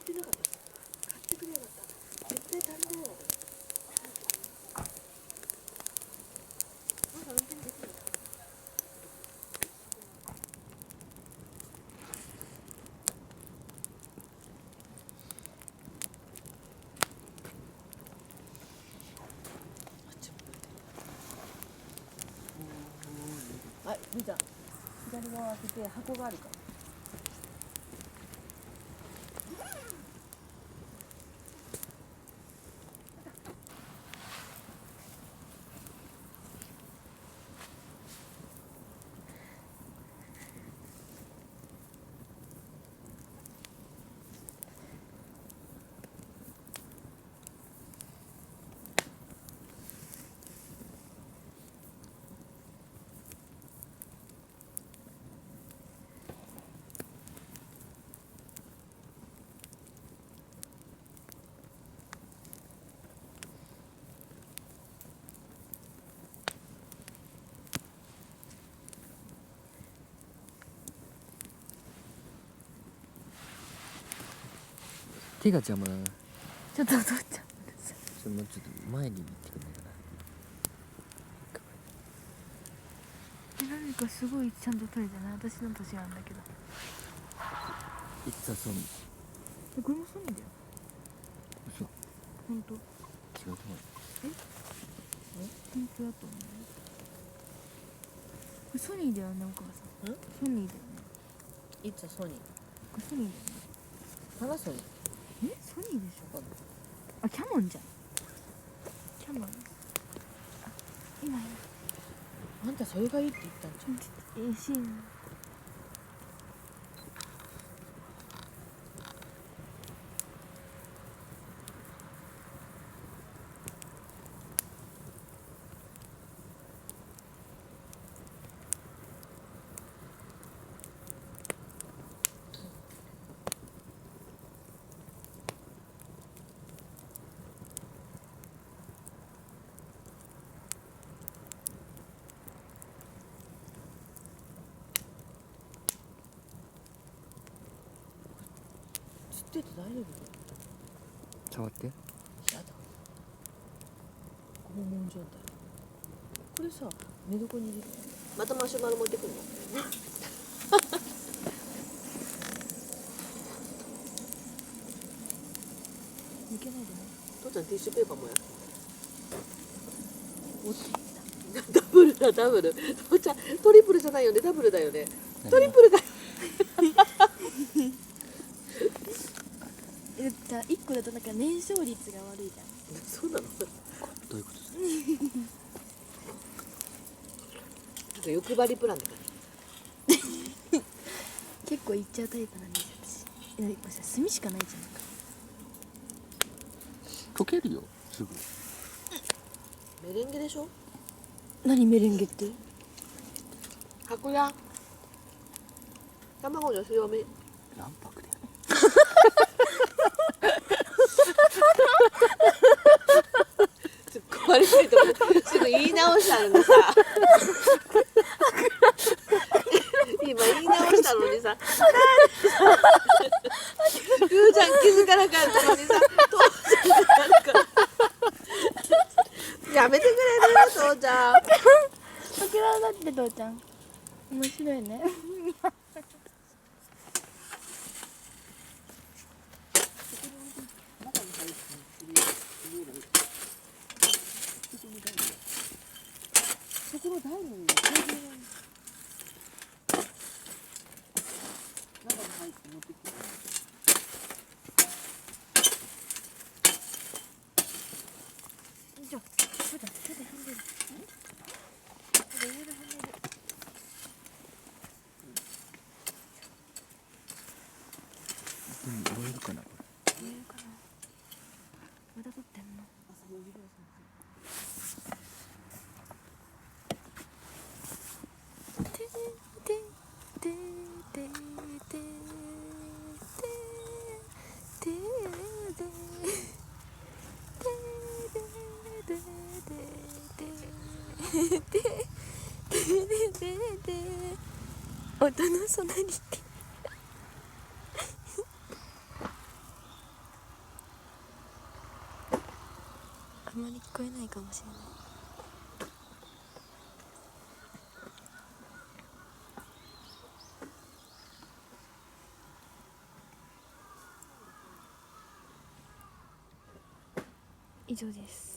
てなかった。買ってくれなかった。絶対足りないわ。まだ運転できる。はい、みーちゃん、左側開けて箱があるから。手が邪魔だな。ちょっとお父ちゃん、もうちょっと前に行ってくんないかな。何かすごいちゃんと撮れたな。私の年なんだけど。いつはそうに。これもソニーだよ。嘘。ほんと。違うと思う。本当だと思う。これソニーだよね、お母さん。ソニーだよね。いつはソニー。これソニーだよね。パナソニー。ソニーでしょ。あ、キャノンじゃん。キャノン。あ、今あんたそれがいいって言ったんじゃん。しい。つってて大丈夫？触って。やだ。拷問状態。これさ、寝床に入れる。またマシュマロ持ってくるの？抜けないでね。父ちゃんティッシュペーパーもや。ダブルだ、ダブル。父ちゃんトリプルじゃないよね、ダブルだよね。トリプルだよ。じゃあ1個だとなんか燃焼率が悪いじゃん。そうなの？どういうことですか。なんか欲張りプランだから。結構いっちゃうタイプなんです私。これさ、炭しかないじゃんか。溶けるよすぐ。メレンゲでしょ？何メレンゲって？白夜。卵の強め。卵白で。悪いとこすぐ言い直したのにさ。今言い直したのにさ。ゆうちゃん気づかなかったのにさ。父ちゃんなんかやめてくれる？父ちゃん。かけらだって父ちゃん。面白いね。そこの台に中に入って持ってきて。じゃあ、そうだ、手で踏んでる。手で上で踏んでる。燃えるかなこ見えるかな。まだ撮ってんの？てててててて音のソナリティ。あんまり聞こえないかもしれない。以上です。